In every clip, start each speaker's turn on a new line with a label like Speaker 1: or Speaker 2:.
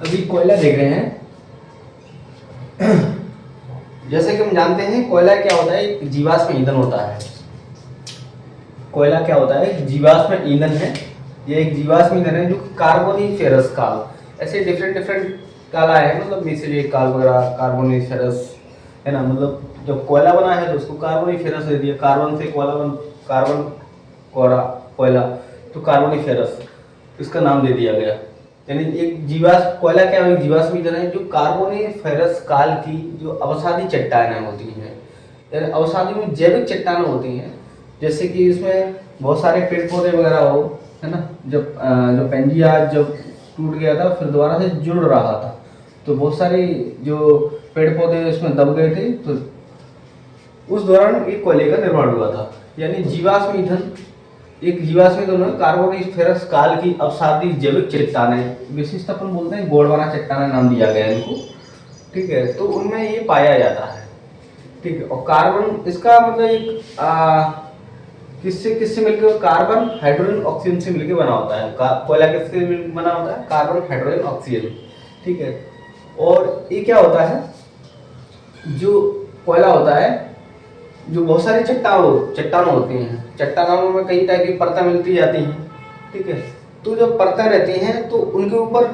Speaker 1: अभी कोयला देख रहे हैं। जैसे कि हम जानते हैं कोयला क्या होता है, एक जीवाश्म ईंधन होता है। कोयला क्या होता है, जीवाश्म ईंधन है। ये एक जीवाश्म ईंधन है जो कार्बोनिफेरस काल, ऐसे डिफरेंट डिफरेंट काला है, मतलब मिस्र काल वगैरह, कार्बोनिफेरस है ना। मतलब जब कोयला बना है तो उसको कार्बोनिफेरस दे दिया, कार्बन से कोयला कार्बन कोयला कोयला तो कार्बोनिफेरस इसका नाम दे दिया गया। यानी एक जीवाश्म कोयला क्या है, जीवाश्म ईंधन है जो कार्बोनिफेरस काल की जो अवसादी चट्टानें होती हैं, यानी अवसादी में जैविक चट्टानें होती हैं। जैसे कि इसमें बहुत सारे पेड़ पौधे वगैरह हो, है ना। जब जो पेंजिया जब टूट गया था फिर दोबारा से जुड़ रहा था, तो बहुत सारे जो पेड़ पौधे इसमें दब गए थे, तो उस दौरान एक कोयले का निर्माण हुआ था। यानी जीवाश्म ईंधन, एक जीवाश्म ईंधन है कार्बोनिफेरस काल की अवसादी जैविक चट्टानें, विशिष्ट अपन बोलते हैं गोंडवाना चट्टानें नाम दिया गया है इनको, ठीक है। तो उनमें ये पाया जाता है, ठीक है। और कार्बन इसका मतलब एक किससे किससे मिलकर, कार्बन हाइड्रोजन ऑक्सीजन से मिलकर बना होता है। कोयला किससे बना होता है, कार्बन हाइड्रोजन ऑक्सीजन, ठीक है। और ये क्या होता है, जो कोयला होता है, जो बहुत सारी चट्टान होती हैं, चट्टानों में कई टाइप की परतें मिलती जाती हैं, ठीक है। तो जब परतें रहती हैं तो उनके ऊपर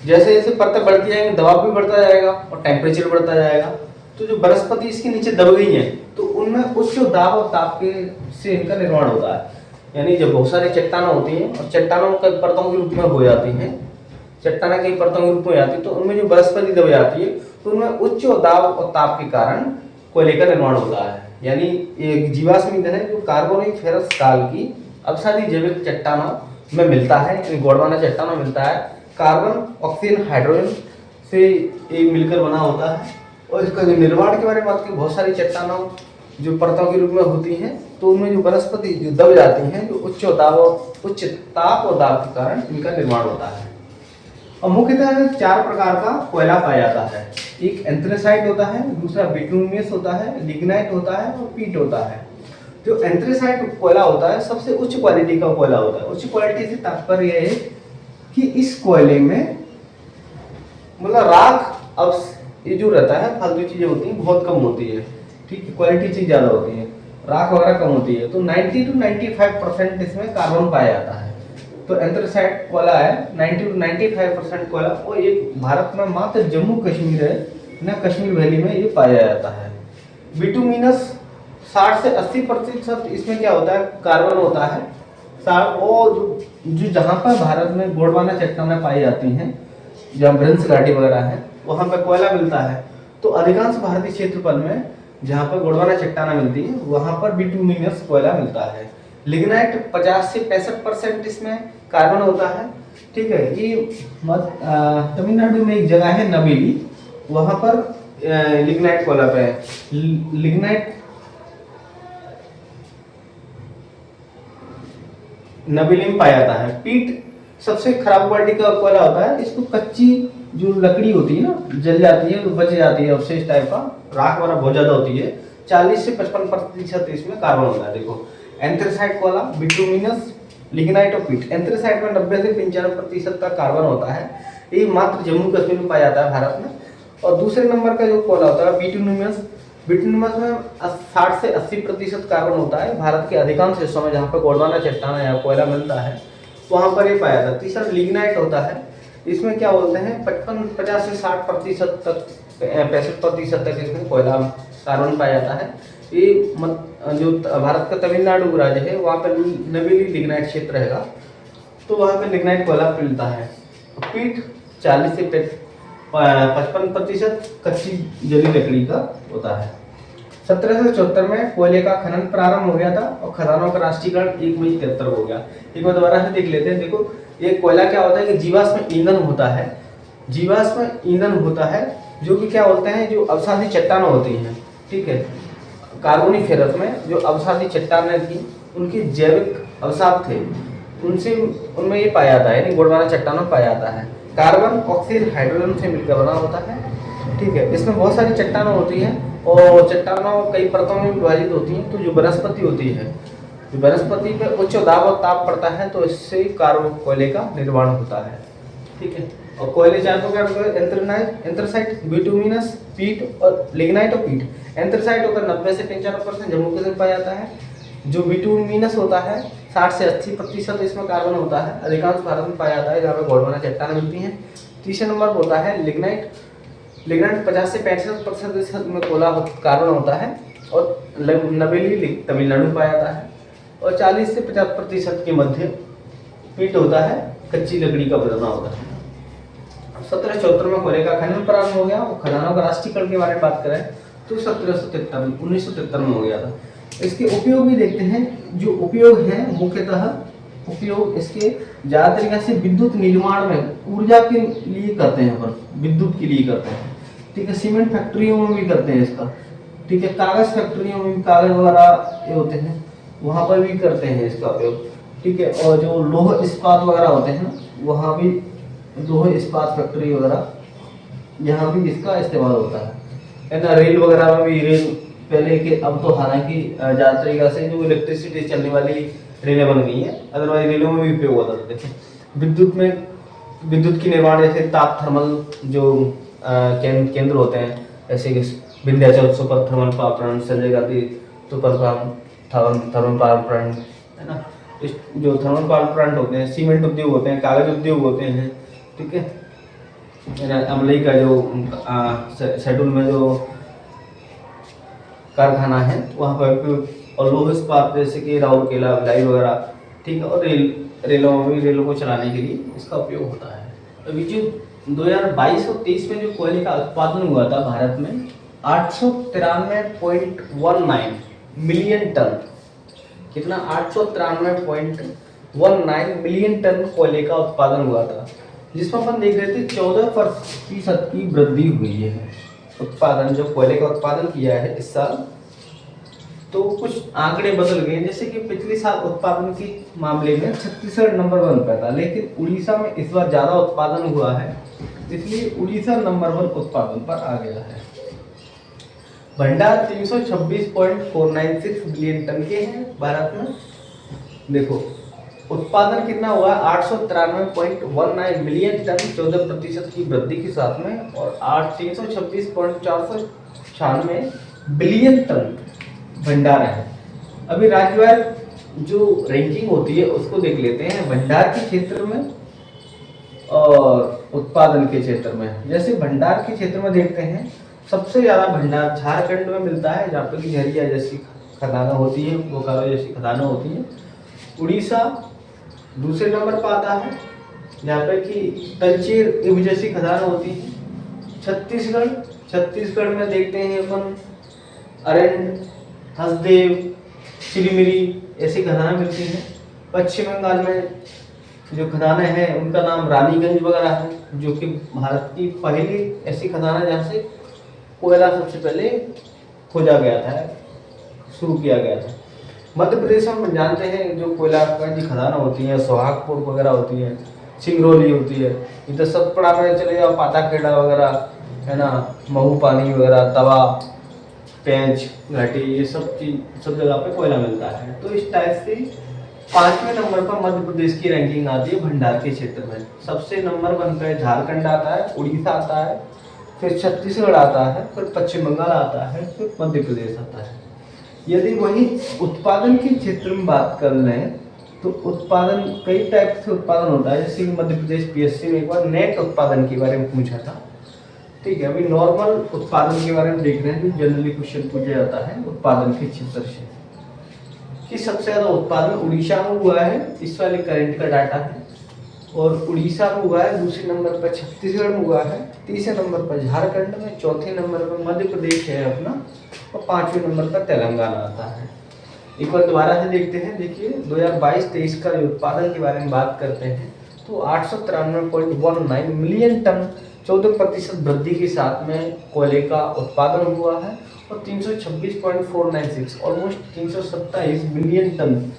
Speaker 1: जैसे जैसे परतें बढ़ती जाएंगी दबाव भी बढ़ता जाएगा और टेम्परेचर बढ़ता जाएगा। तो जो वनस्पति इसके नीचे दब गई हैं तो उनमें उच्च दाब और ताप के से इनका निर्माण होता है। यानी जब बहुत सारी चट्टानें होती हैं और चट्टानों कई परतों के रूप में हो जाती हैं, चट्टानें कई परतों के रूप में हो जाती है, तो उनमें जो वनस्पति दब जाती है तो उनमें उच्च दाब और ताप के कारण कोयले का निर्माण होता है। यानी एक जीवाश्म ईंधन है जो कार्बोनिफेरस काल की अवसादी जैविक चट्टानों में मिलता है, गोंडवाना चट्टानों में मिलता है। कार्बन ऑक्सीजन हाइड्रोजन से एक मिलकर बना होता है। और इसका जो निर्माण के बारे में बात की, बहुत सारी चट्टानों जो परतों के रूप में होती हैं, तो उनमें जो वनस्पति जो दब जाती हैं, जो उच्च ताप और दाब के कारण इनका निर्माण होता है। और मुख्यतः 4 प्रकार का कोयला पाया जाता है। एक एंथ्रेसाइट होता है, दूसरा बिटुमिनस होता है, लिग्नाइट होता है और पीट होता है। जो एंथ्रेसाइट कोयला होता है सबसे उच्च क्वालिटी का कोयला होता है। उच्च क्वालिटी से तात्पर्य यह है कि इस कोयले में मतलब राख अब ये जो रहता है, फालतू चीजें होती हैं बहुत कम होती है, ठीक है। क्वालिटी चीज ज्यादा होती है, राख वगैरह कम होती है। तो 90 to 95% इसमें कार्बन पाया जाता है। तो एंथ्रेसाइट कोयला है 90 to 95% कोयला, और ये भारत में मात्र जम्मू कश्मीर है ना, कश्मीर वैली में ये पाया जाता है। बिटुमिनस 60 से 80% इसमें क्या होता है, कार्बन होता है। और जो जहाँ पर भारत में गोंडवाना चट्टानें पाई जाती हैं, जहाँ भ्रंश घाटी वगैरह है, वहाँ पर कोयला मिलता है। तो अधिकांश भारतीय क्षेत्रफल में जहाँ पर गोंडवाना चट्टानें मिलती है वहाँ पर बिटुमिनस कोयला मिलता है। लिग्नाइट 50 से 65% इसमें कार्बन होता है, ठीक है। ये तमिलनाडु में एक जगह है नबेली, वहाँ पर लिग्नाइट कोयला पे लिग्नाइट नबेली में पाया जाता है। पीट सबसे खराब क्वालिटी का कोयला होता है। इसको कच्ची जो लकड़ी होती है ना, जल जाती है तो बच जाती है, अवशेष टाइप का, राख वगैरह बहुत ज्यादा होती है। 40 से 55% इसमें कार्बन होता है। देखो एंथ्रेसाइट कोयला, बिटुमिनस, लिग्नाइट और पीट। एंथ्रेसाइट में 90 से 95% तक कार्बन होता है। ये मात्र जम्मू कश्मीर में पाया जाता है भारत में। और दूसरे नंबर का जो कोयला होता है बिटुमिनस, बिटुमिनस में 60 से 80% कार्बन होता है। भारत के अधिकांश हिस्सों में जहाँ पर गोंडवाना चट्टान या कोयला मिलता है वहाँ पर ये पाया जाता है। तीसरा लिग्नाइट होता है, इसमें क्या बोलते हैं 50 से 60% तक 65% तक इसमें कोयला कार्बन पाया जाता है। ये जो भारत का तमिलनाडु राज्य है वहाँ पर नवेली लिग्नाइट क्षेत्र रहेगा, तो वहाँ पर लिग्नाइट कोयला मिलता है। पीट 40 से 55% कच्ची जली लकड़ी का होता है। 1774 में कोयले का खनन प्रारंभ हो गया था और खदानों का राष्ट्रीयकरण 1 मई 73 हो गया। एक बार दोबारा से देख लेते हैं। देखो ये कोयला क्या होता है कि जीवाश्म ईंधन होता है। जीवाश्म ईंधन होता है जो कि क्या बोलते हैं, जो अवसादी चट्टानें होती हैं, ठीक है। कार्बोनिफेरस में जो अवसादी चट्टानें थी उनके जैविक अवसाद थे, उनसे उनमें ये पाया जाता है, यानी गोंडवाना चट्टानों पाया जाता है। कार्बन ऑक्सीजन हाइड्रोजन से मिलकर बना होता है, ठीक है। इसमें बहुत सारी चट्टानें होती हैं और चट्टानों कई परतों में विभाजित होती हैं। तो जो वनस्पति होती है, जो वनस्पति पे उच्च दाब और ताप पड़ता है तो इससे कोयले का निर्माण होता है, ठीक है। और कोयले 4 प्रकार के एंथ्राइट, एंथ्रासाइट, बिटुमिनस, पीट और लिग्नाइट और पीट। एंथ्रासाइट होकर 90 से 95% जम्मू कश्मीर में पाया जाता है। जो बिटुमिनस होता है 60 से 80% इसमें कार्बन होता है, अधिकांश भारत में पाया जाता है जहाँ पे गोल्डवाना चट्टानें मिलती हैं। तीसरे नंबर पर होता है लिग्नाइट। लिग्नाइट 50 से 65% में कोला कार्बन होता है और नवेली तमिलनाडु में पाया जाता है। और 40 से 50% के मध्य पीट होता है, कच्ची लकड़ी का बना होता है। 1774 में कोयले का खनन प्रारंभ हो गया और खदानों का राष्ट्रीयकरण के बारे में बात करें तो 1973 में हो गया था। इसके उपयोग भी देखते हैं। जो उपयोग है मुख्यतः उपयोग इसके ज्यादा तरीके से विद्युत निर्माण में ऊर्जा के लिए करते हैं, अपन विद्युत के लिए करते हैं, ठीक है। सीमेंट फैक्ट्रियों में भी करते हैं इसका, ठीक है। कागज फैक्ट्रियों में भी कागज वगैरह ये होते हैं, वहां पर भी करते हैं इसका उपयोग, ठीक है। और जो लोह इस्पात वगैरह होते हैं ना, वहाँ भी लोह इस्पात फैक्ट्री वगैरह यहाँ भी इसका इस्तेमाल होता है ना। रेल वगैरह में भी, रेल पहले के, अब तो हालांकि ज़्यादा तरीका से जो इलेक्ट्रिसिटी चलने वाली रेलें बन गई हैं, अदरवाइज रेलों में भी उपयोग होता था। देखिए विद्युत में, विद्युत की निर्माण जैसे ताप थर्मल जो केंद्र होते हैं, ऐसे कि Vindhyachal super thermal power plant, Sanjay Gandhi super thermal power plant, है ना। जो थर्मल पावर प्लांट होते हैं, सीमेंट उद्योग होते हैं, कागज उद्योग होते हैं, ठीक है। अमलई का जो शेड्यूल में जो कारखाना है वहाँ पर, और लोह इस्पात जैसे कि राउरकेला, भिलाई वगैरह, ठीक है। और रेलों में भी, रेलों को चलाने के लिए इसका उपयोग होता है। अभी जो 2022 और 23 में जो कोयले का उत्पादन हुआ था भारत में 893.19 मिलियन टन। कितना? 893.19 मिलियन टन कोयले का उत्पादन हुआ था, जिसमें अपन देख रहे थे 14% की वृद्धि हुई है। उत्पादन, जो कोयले का उत्पादन किया है इस साल, तो कुछ आंकड़े बदल गए। जैसे कि पिछले साल उत्पादन के मामले में छत्तीसगढ़ नंबर 1 पर था, लेकिन उड़ीसा में इस बार ज़्यादा उत्पादन हुआ है, इसलिए उड़ीसा नंबर 1 उत्पादन पर आ गया है। भंडार 326.496 बिलियन टन के हैं भारत में। देखो उत्पादन कितना हुआ? 893.19 मिलियन टन, 14% की वृद्धि के साथ में, और 326.496 बिलियन टन भंडार है। अभी राज्यवार जो रैंकिंग होती है उसको देख लेते हैं, भंडार के क्षेत्र में और उत्पादन के क्षेत्र में। जैसे भंडार के क्षेत्र में देखते हैं, सबसे ज़्यादा भंडार झारखंड में मिलता है, जहाँ पर कि झरिया जैसी खदानें होती हैं, बोकारो जैसी खदानें होती हैं। उड़ीसा दूसरे नंबर पर आता है, जहाँ पे कि तलचेर जैसी खदानें होती हैं। छत्तीसगढ़ में देखते हैं अपन अरंड, हसदेव, चिलिमिरी ऐसी खदानें मिलती हैं। पश्चिम बंगाल में जो खदानें हैं उनका नाम रानीगंज वगैरह है, जो कि भारत की पहली ऐसी खदानें जहाँ से कोयला सबसे पहले खोजा गया था, शुरू किया गया था। मध्य प्रदेश में हम जानते हैं जो कोयला की खदानें होती हैं, सोहागपुर वगैरह होती हैं, सिंगरौली होती है। इधर सतपुड़ा में चले जाओ, पाताखेड़ा वगैरह है ना, महू पानी वगैरह, तवा, पेंच घाटी, ये सब चीज सब जगह पे कोयला मिलता है। तो इस टाइप से 5वें नंबर पर मध्य प्रदेश की रैंकिंग आती है भंडार के क्षेत्र में। सबसे नंबर 1 पे झारखंड आता है, उड़ीसा आता है, फिर छत्तीसगढ़ आता है, फिर पश्चिम बंगाल आता है, फिर मध्य प्रदेश आता है। यदि वही उत्पादन के क्षेत्र में बात कर लें तो उत्पादन कई टाइप से उत्पादन होता है। जैसे कि मध्य प्रदेश पीएससी में एक बार नेट उत्पादन के बारे में पूछा था, ठीक है। अभी नॉर्मल उत्पादन के बारे में देख रहे हैं, जो जनरली क्वेश्चन पूछा जाता है उत्पादन के क्षेत्र से, कि सबसे ज़्यादा उत्पादन उड़ीसा में हुआ है, इस वाले करंट का डाटा है। और उड़ीसा में हुआ है, दूसरे नंबर पर छत्तीसगढ़ में हुआ है, तीसरे नंबर पर झारखंड में, चौथे नंबर पर मध्य प्रदेश है अपना, और 5वें नंबर पर तेलंगाना आता है। एक बार दोबारा से देखते हैं। देखिए 2022-23 का जो उत्पादन के बारे में बात करते हैं तो 893.19 मिलियन टन, 14% वृद्धि के साथ में कोयले का उत्पादन हुआ है, और 326.496 ऑलमोस्ट 327 मिलियन टन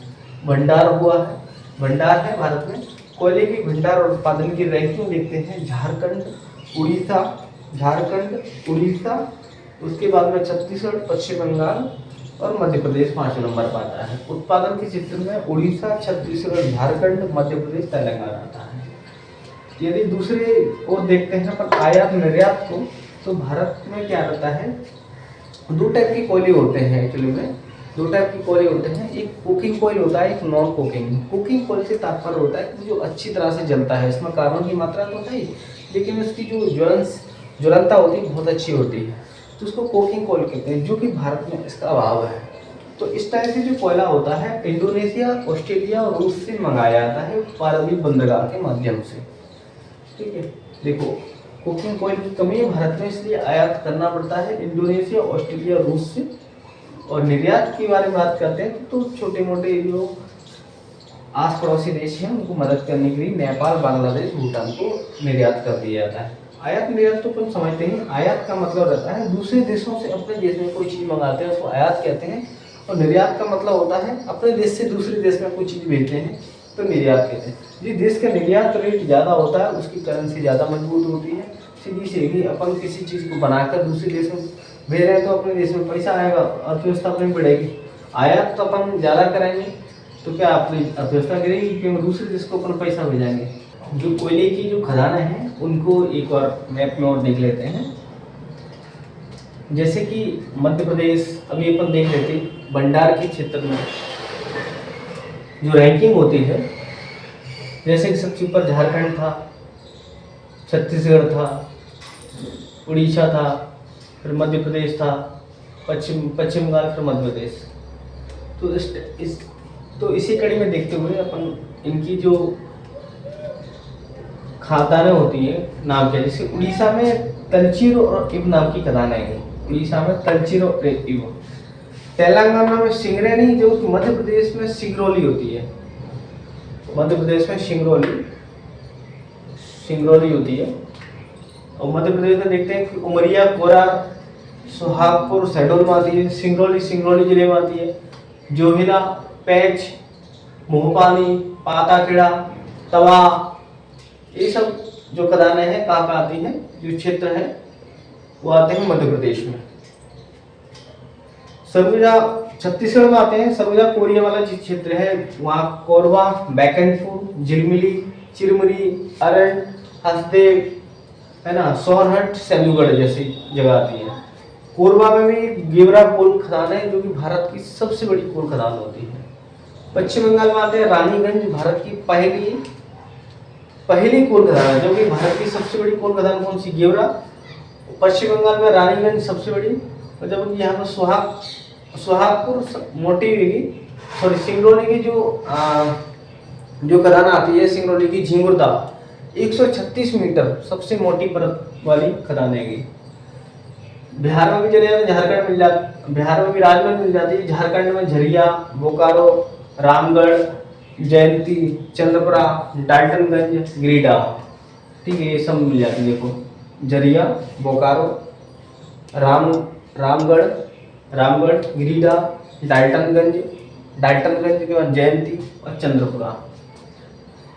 Speaker 1: भंडार हुआ है, भंडार है भारत में। कोयले की भंडार और उत्पादन की रैंकिंग देखते हैं। झारखंड, उड़ीसा, उसके बाद में छत्तीसगढ़, पश्चिम बंगाल और मध्य प्रदेश 5वें नंबर पर आता है। उत्पादन के क्षेत्र में उड़ीसा, छत्तीसगढ़, झारखंड, मध्य प्रदेश, तेलंगाना आता है। यदि दूसरे ओर देखते हैं अपन आयात निर्यात को, तो भारत में क्या रहता है, दो टाइप के कोयले होते हैं एक्चुअली में। दो टाइप के कोयले होते हैं, एक कुकिंग कोयल होता है, एक नॉन कुकिंग। कुकिंग कोयल से तात्पर्य होता है कि जो अच्छी तरह से जलता है, इसमें कार्बन की मात्रा तो है ही, लेकिन उसकी जो ज्वलनता होती है बहुत अच्छी होती है, तो उसको कुकिंग कोयल कहते हैं, जो कि भारत में इसका अभाव है। तो इस टाइप से जो कोयला होता है इंडोनेशिया, ऑस्ट्रेलिया और रूस से मंगाया जाता है पारदीप बंदरगाह के माध्यम से। ठीक है, देखो कुकिंग कोयल की कमी है भारत में, इसलिए आयात करना पड़ता है इंडोनेशिया, ऑस्ट्रेलिया, रूस से। और निर्यात की बारे में बात करते हैं तो छोटे मोटे जो आस पड़ोसी देश हैं उनको मदद करने के लिए नेपाल, बांग्लादेश, भूटान को निर्यात कर दिया जाता है। आयात निर्यात तो अपन समझते हैं, आयात का मतलब रहता है दूसरे देशों से अपने देश में कोई चीज़ मंगाते हैं उसको आयात कहते हैं, और निर्यात का मतलब होता है अपने देश से दूसरे देश में कोई चीज़ भेजते हैं तो निर्यात कहते हैं। जिस देश का निर्यात रेट ज़्यादा होता है उसकी करेंसी ज़्यादा मजबूत होती है। सीधी सीधी अपन किसी चीज़ को बनाकर दूसरे देश में भेज रहे हैं तो अपने देश में पैसा आएगा, अर्थव्यवस्था अपनी बढ़ेगी। आयात तो अपन ज़्यादा करेंगे तो क्या अपनी अर्थव्यवस्था गिरेगी, क्योंकि दूसरे देश को अपन पैसा भेजेंगे। जो कोयले की जो खदानें हैं उनको एक और मैप में और देख लेते हैं। जैसे कि मध्य प्रदेश, अभी अपन देख लेते हैं भंडार के क्षेत्र में जो रैंकिंग होती है, जैसे कि सबसे ऊपर झारखंड था, छत्तीसगढ़ था, उड़ीसा था, फिर मध्य प्रदेश था, पश्चिम बंगाल, फिर मध्य प्रदेश। तो इसी कड़ी में देखते हुए अपन इनकी जो खदानें होती है नाम क्या, जैसे उड़ीसा में तलचीर और इब नाम की खदानें हैं। उड़ीसा में तलचीर और इब, तेलंगाना में सिंगरेनी, जो कि मध्य प्रदेश में सिंगरौली होती है। मध्य प्रदेश में सिंगरौली होती है। और मध्य प्रदेश में देखते हैं कि उमरिया, कोरार, सुहागपुर शहडोल में आती है। सिंगरौली जिले में आती है। जोहिला, पैंच, मोहपानी, पाताखेड़ा, तवा, ये सब जो खदानें हैं कहाँ कहाँ आती हैं, जो क्षेत्र है वो आते हैं मध्य प्रदेश में। सरगुजा छत्तीसगढ़ में आते हैं। सरगुजा कोरिया वाला जो क्षेत्र है वहाँ कोरबा, बैकनपुर, झिलमिली, चिरमिरी, अरण, हसदेव, है ना, सोहरहट, सेंदुगढ़ जैसी जगह आती है। कोरबा में भी गेवरा कोल खदान है, जो कि भारत की सबसे बड़ी कोल खदान होती है। पश्चिम बंगाल में आते हैं रानीगंज, भारत की पहली कोल खदान है, जो कि भारत की सबसे बड़ी कोल खदान कौन सी, गेवरा। पश्चिम बंगाल में रानीगंज सबसे बड़ी, और जब यहाँ पर सुहागपुर मोटी होगी, सॉरी सिंगरौली की जो खदान आती है, सिंगरौली की झिंगुरदा 136 मीटर सबसे मोटी परत वाली खदान है। बिहार में भी चले जाते, झारखंड मिल जाती, बिहार में भी राजगढ़ मिल जाती है। झारखंड में झरिया, बोकारो, रामगढ़, जयंती, चंद्रपुरा, डाल्टनगंज, गिरिडीह, ठीक है, ये सब मिल जाती है। देखो झरिया, बोकारो, रामगढ़, गिरिडीह, डाल्टनगंज के बाद जयंती और चंद्रपुरा।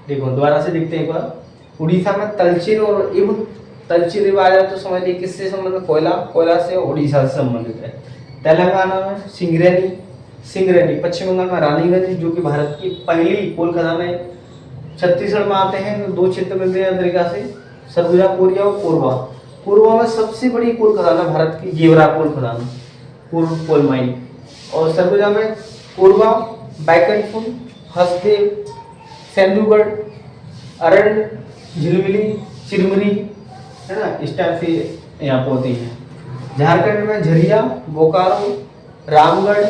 Speaker 1: देखो दोबारा से देखते हैं एक बार। उड़ीसा में तलचीर और इब, तलचीर इब आ जाए तो समझ लीजिए किससे संबंधित, कोयला से, उड़ीसा से संबंधित है। तेलंगाना में सिंगरेनी, पश्चिम बंगाल में रानीगंज, जो कि भारत की पहली कोल खदान है। छत्तीसगढ़ में आते हैं तो दो क्षेत्र मिलते हैं तरीका से, सरगुजा कोरिया और कोरबा। कोरबा में सबसे बड़ी कोल खदान है भारत की, गेवरा कोल खदान, पूर्व कोल माइन। और सरगुजा में कोरबा, बैकनपुर, हसदेव, सेंदुगढ़, अरण, झिलमिली, चिरमिरी, है ना, इस टाइप से यहाँ पर होती है। झारखंड में झरिया, बोकारो, रामगढ़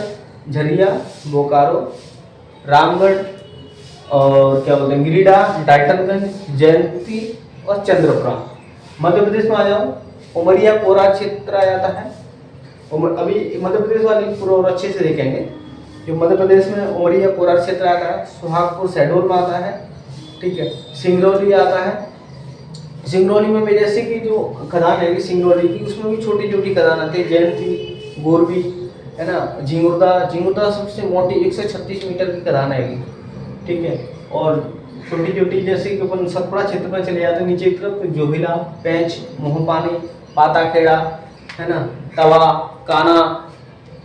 Speaker 1: और क्या बोलते हैं, गिरिडीह, डाल्टनगंज, जयंती और चंद्रपुरा। मध्य प्रदेश में आ जाओ, उमरिया, कोरा क्षेत्र आ जाता है। अभी मध्य प्रदेश वाले पूरा और अच्छे से देखेंगे। जो मध्य प्रदेश में उमरिया, कोरा क्षेत्र आता है। सुहागपुर शहडोल में आता है, ठीक है। सिंगरौली आता है। सिंगरौली में भी जैसे कि जो खदान है सिंगरौली की, उसमें भी छोटी छोटी खदान आती है, जयंती, गोरबी, है ना, झिंगुरदा सबसे मोटी 136 मीटर की खदान है, ठीक है। और छोटी छोटी जैसे कि अपन सतपुड़ा क्षेत्र में चले जाते हैं नीचे की तरफ, जोहिला, पैंच, मोहपानी, पाताखेड़ा, है ना, तवा, काना,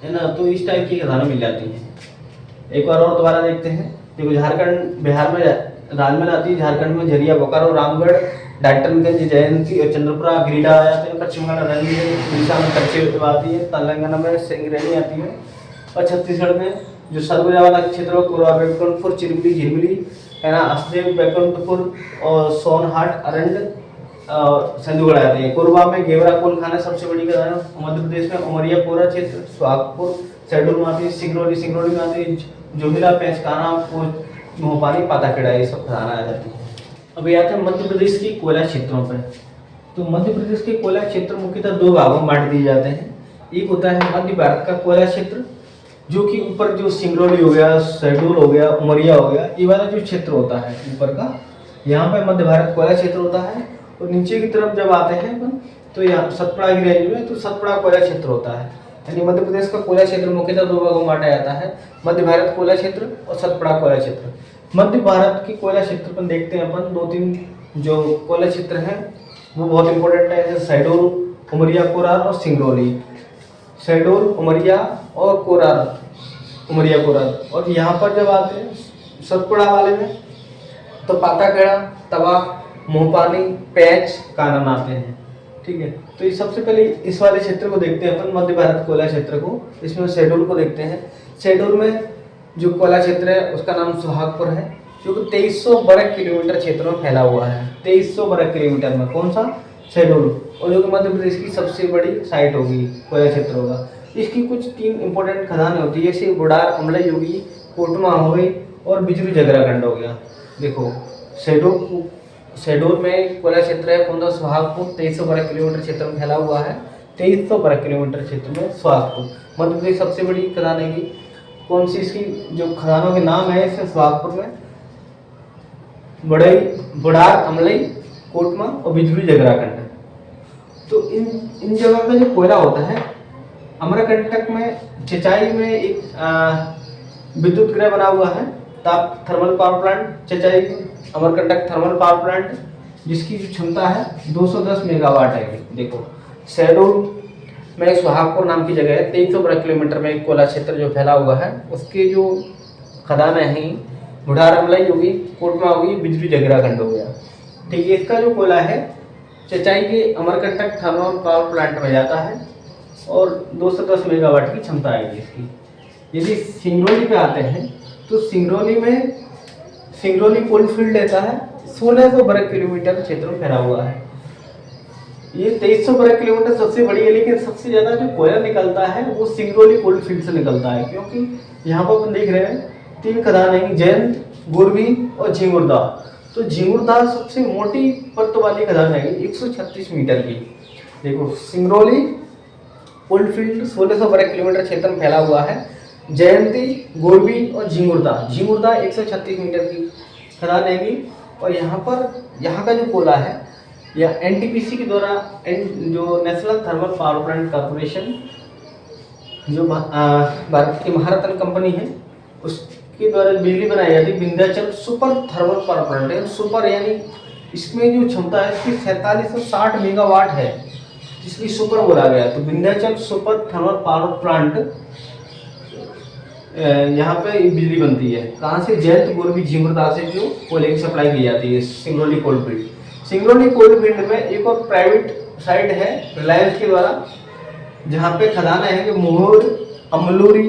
Speaker 1: है ना, तो इस टाइप की खदानें मिल जाती हैं। एक बार और दोबारा देखते हैं। देखो झारखंड, बिहार में राजमहल आती है, झारखंड में झरिया, बोकारो, रामगढ़, डाल्टनगंज, जयंती और चंद्रपुरा, गिरिडीह आ जाते हैं। पश्चिम बंगाल रंगी, उड़ीसा में कच्चे आती है, तेलंगाना में सिंगरैली आती है और छत्तीसगढ़ में जो सरगुजा वाला क्षेत्र है कोरबा, बैकुंठपुर, चिरमिली, झिलमिली है ना, हसदेव, बैकुंठपुर और सोनहाट, अरंड सिंधुगढ़ आते हैं। कोरबा में गेवरा कोल खाना सबसे बड़ी खदान है। मध्य प्रदेश में उमरिया, कोरा क्षेत्र, सुहागपुर, शहडोल में आती है, सिंगरौली में आती है, जोहिला, पेंचकाना, मोहपानी, पाताखेड़ा, ये सब खदान आ जाती है। अभी आते हैं मध्य प्रदेश की कोयला क्षेत्रों पर। तो मध्य प्रदेश के कोयला क्षेत्र मुख्यतः दो भागों में बांट दिए जाते हैं। एक होता है मध्य भारत का कोयला क्षेत्र, जो कि ऊपर जो सिंगरौली हो गया, शहडोल हो गया, उमरिया हो गया, ये वाला जो क्षेत्र होता है ऊपर का, यहाँ पे मध्य भारत कोयला क्षेत्र होता है। और नीचे की तरफ जब आते हैं अपन, तो यहाँ सतपुड़ा की रेंज में तो सतपुड़ा कोयला क्षेत्र होता है। यानी मध्य प्रदेश का कोयला क्षेत्र मुख्यतः दो भागों में बांटा जाता है, मध्य भारत कोयला क्षेत्र और सतपुड़ा कोयला क्षेत्र। मध्य भारत की कोयला क्षेत्र पर देखते हैं अपन दो तीन जो कोयला क्षेत्र हैं वो बहुत इंपॉर्टेंट है, जैसे शहडोल, उमरिया, कोरार और सिंगरौली। शहडोल, उमरिया और कोरार, उमरिया, कोरार। और यहाँ पर जब आते हैं सतपुड़ा वाले में, तो पाताखेड़ा, तवा, मोहपानी, पैंच, कानन आते हैं। ठीक है, तो ये सबसे पहले इस वाले क्षेत्र को देखते हैं अपन, मध्य भारत कोयला क्षेत्र को। इसमें शहडोल को देखते हैं। शहडोल में जो कोयला क्षेत्र है उसका नाम सुहागपुर है, जो कि 2300 वर्ग किलोमीटर क्षेत्र में फैला हुआ है। 2300 वर्ग किलोमीटर में कौन सा? शहडोल। और जो कि मध्य प्रदेश की सबसे बड़ी साइट होगी, कोयला क्षेत्र होगा। इसकी कुछ तीन इंपॉर्टेंट खदानें होती है, जैसे बुडार, अमलई होगी, कोटमा हो गई और बिजरू जगराखंड हो गया। देखो शहडोल में कोयला क्षेत्र है कौन सा? सुहागपुर। 2300 वर्ग किलोमीटर क्षेत्र में फैला हुआ है। 2300 वर्ग किलोमीटर क्षेत्र में सुहागपुर मध्य प्रदेश सबसे बड़ी खदान है। कौन सी इसकी जो खदानों के नाम है इसमें? सुहागपुर में बड़ई, बुडार, अमलई, कोटमा और बिजरू जगराखंड। तो इन जगह का जो कोयला होता है, अमरकंटक में चचाई में एक विद्युत गृह बना हुआ है, ताप thermal power plant, Chachai Amarkantak thermal power plant, जिसकी जो क्षमता है 210 मेगावाट है। देखो शहडोल में सुहागपुर नाम की जगह है, 2300 वर्ग किलोमीटर में एक कोयला क्षेत्र जो फैला हुआ है, उसके जो खदानें हैं बुढ़ार, अमलई होगी, कोटमा होगी, बिजरू जगराखंड हो गया। ठीक है, इसका जो कोयला है चचाई के अमरकंटक थर्मल पावर प्लांट में जाता है और 210 मेगावाट की क्षमता आएगी इसकी। यदि सिंगरौली पे आते हैं तो सिंगरौली में सिंगरौली कोलफील्ड रहता है, 1600 वर्ग किलोमीटर क्षेत्र में फैला हुआ है। ये 2300 वर्ग किलोमीटर सबसे बड़ी है, लेकिन सबसे ज्यादा जो कोयला निकलता है वो सिंगरौली कोलफील्ड से निकलता है, क्योंकि यहाँ पर अपन देख रहे हैं तीन खदान है, जयंत, गुरवी और झिंगुरदा। तो झिंगुरदा सबसे मोटी परत वाली खदान है, 136 मीटर की। देखो सिंगरौली कोलफील्ड 1600 वर्ग किलोमीटर क्षेत्र में फैला हुआ है। जयंती, गोरबी और झिंगुरदा 136 मीटर की खदान है। और यहाँ का जो कोयला है यह एनटीपीसी के द्वारा जो national thermal power plant corporation जो भारत की महारत्न कंपनी है उसके द्वारा बिजली बनाई जाती है, Vindhyachal super thermal power plant है। सुपर यानी इसमें जो क्षमता है इसकी 4760 मेगावाट है, जिसकी सुपर बोला गया। तो Vindhyachal super thermal power plant यहाँ पे बिजली बनती है। कहाँ से? जयंत, गोरबी, झिंगुरदा से जो कोयले की सप्लाई की जाती है सिंगरौली कोलफील्ड। सिंगरौली कोलफील्ड में एक और प्राइवेट साइट है रिलायंस के द्वारा, जहाँ पे खदाना है कि मोहर, अमलोरी,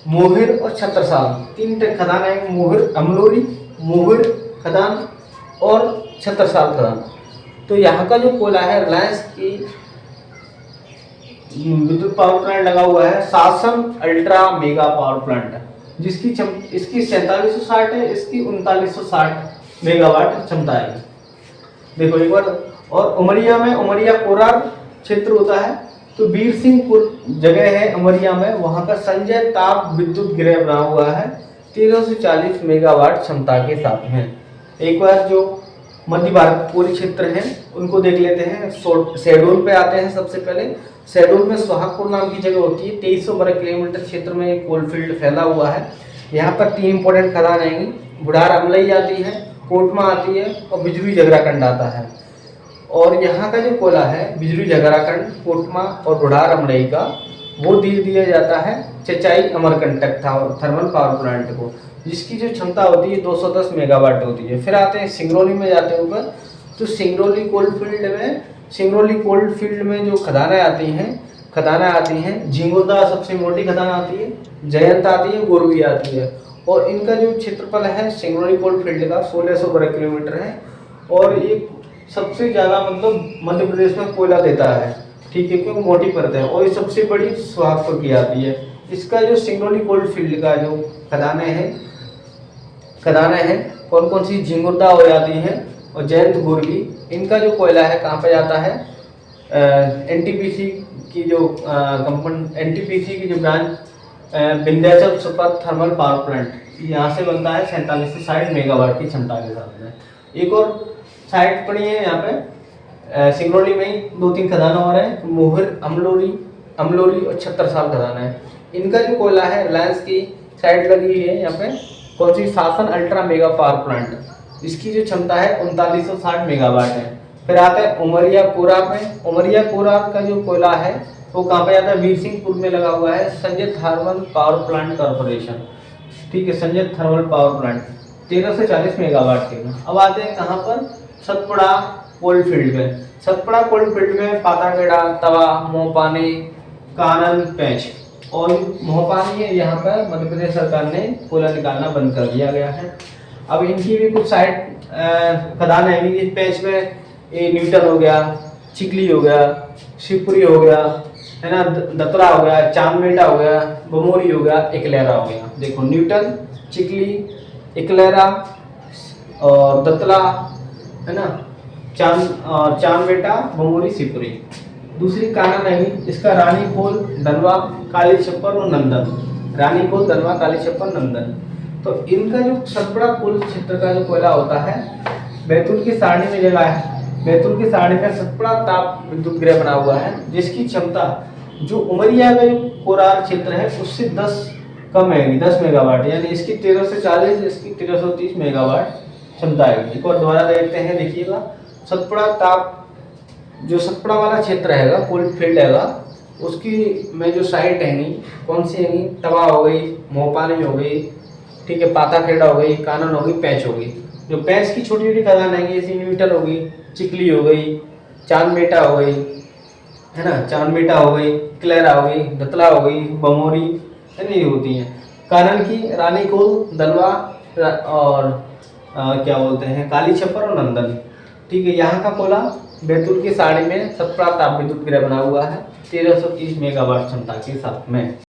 Speaker 1: मोहिर और छत्रसाल, तीन खदान है। मोहिर, अमलोरी, मोहिर खदान और छत्रसाल खदान। तो यहाँ का जो कोयला है रिलायंस की विद्युत पावर प्लांट लगा हुआ है, शासन अल्ट्रा मेगा पावर प्लांट, जिसकी इसकी 4760 है, इसकी 3960 मेगावाट क्षमता है। देखो एक बार। और उमरिया कोरार क्षेत्र होता है, तो वीर सिंहपुर जगह है उमरिया में, वहां पर संजय ताप विद्युत गृह बना हुआ है 1340 मेगावाट क्षमता के साथ में। एक बार जो मध्य भारत कोयला क्षेत्र हैं उनको देख लेते हैं। शहडोल पे आते हैं सबसे पहले। शहडोल में सुहागपुर नाम की जगह होती है, 2300 वर्ग किलोमीटर क्षेत्र में एक कोलफील्ड फैला हुआ है। यहाँ पर तीन इंपॉर्टेंट खदान आएंगी, बुढ़ार, अमलई आती है, कोटमा आती है और बिजरू जगराखंड आता है। और यहाँ का जो कोयला है बिजरू जगराखंड, कोटमा और बुढ़ार, अमलई का, वो दिया जाता है Chachai Amarkantak thermal power plant को, जिसकी जो क्षमता होती है 210 मेगावाट होती है। फिर आते हैं सिंगरौली में जाते हैं ऊपर, तो सिंगरौली कोल्ड फील्ड में जो खदानें आती हैं, झिंगुरदा सबसे मोटी खदान आती है, जयंत आती है, गोरवी आती है। और इनका जो क्षेत्रफल है सिंगरौली कोल्ड फील्ड का 1600 वर्ग किलोमीटर है, और ये सबसे ज़्यादा मतलब मध्य प्रदेश में कोयला देता है, ठीक है, क्योंकि मोटी परत है। और ये सबसे बड़ी सोहागपुर की आती है। इसका जो सिंगरौली कोल्ड फील्ड का जो खदानें हैं कौन कौन सी, झिंगुरदा हो जाती हैं और जयंत, गोरवी। इनका जो कोयला है कहाँ पे जाता है, एनटीपीसी की जो एनटीपीसी की जो branch Vindhyachal super thermal power plant, यहाँ से बनता है 47 से 60 मेगावाट की क्षमता के साथ में। एक और साइट पड़ी है यहाँ पे सिंगरौली में ही 2-3 खदाना और है, मोहर, अमलोरी और 76 साल खदाना है। इनका जो कोयला है रिलायंस की साइट लगी है यहाँ पे, कौन सी, शासन अल्ट्रा मेगा पावर प्लांट। इसकी जो क्षमता है 3960 मेगावाट है। फिर आता है उमरिया कोरार में। उमरिया कोरार का जो कोयला है वो कहाँ पे आता है, वीर सिंहपुर में लगा हुआ है, Sanjay thermal power plant corporation, ठीक है, संजय थर्मल पावर प्लांट 13 से 40 मेगावाट के। अब आते हैं कहाँ पर, सतपुड़ा कोल्ड फील्ड में। सतपुड़ा कोल्ड फील्ड में पाताखेड़ा, तवा, मोहपानी, कानन, पेंच और मोहपानी है, यहाँ पर मध्य प्रदेश सरकार ने कोयला निकालना बंद कर दिया गया है। अब इनकी भी कुछ साइट खदान है। इस पेंच में ये न्यूटन हो गया, चिकली हो गया, शिवपुरी हो गया, है ना, दतरा हो गया, चांदमेटा हो गया, बमोरी हो गया, इकलेरा हो गया। देखो न्यूटन, चिकली, इकलेरा और दतला, है ना, चांदमेटा, बमोरी, शिवपुरी। दूसरी कानन है इसका रानीखोल, धनवा, काली छप्पर और नंदन। रानीखोल, धनवा, काली छप्पर, नंदन। तो इनका जो सतपुड़ा कुल क्षेत्र का जो कोयला होता है बैतूल की सारणी में जगह है। बैतूल की सारणी में सतपुड़ा ताप विद्युत गृह बना हुआ है, जिसकी क्षमता जो उमरिया का जो कोरार क्षेत्र है उससे 10 कम है, 10 मेगावाट, यानी इसकी 13 से 40, इसकी 1330 मेगावाट क्षमता है। एक और दोबारा देखते हैं, देखिएगा, सतपुड़ा ताप जो सतपुड़ा वाला क्षेत्र हैगा, कोल्ड फील्ड हैगा, उसकी में जो साइट है कौन सी है, तवा हो गई, मोहपानी हो गई, ठीक है, पाताखेड़ा हो गई, कानन हो गई, पेंच हो गई। जो पेंच की छोटी छोटी खदान है जैसे न्यूटन हो गई, चिकली हो गई, चांदमेटा हो गई, है ना, चांदमेटा हो गई, क्लेरा हो गई, दतला हो गई, बमोरी, नहीं होती हैं। कानन की रानीखोल, दलवा और क्या बोलते हैं, काली छप्पर और नंदन, ठीक है। यहाँ का कोयला बैतूल की साड़ी में सतपुड़ा ताप विद्युत गृह बना हुआ है 1330 मेगावाट क्षमता के साथ में।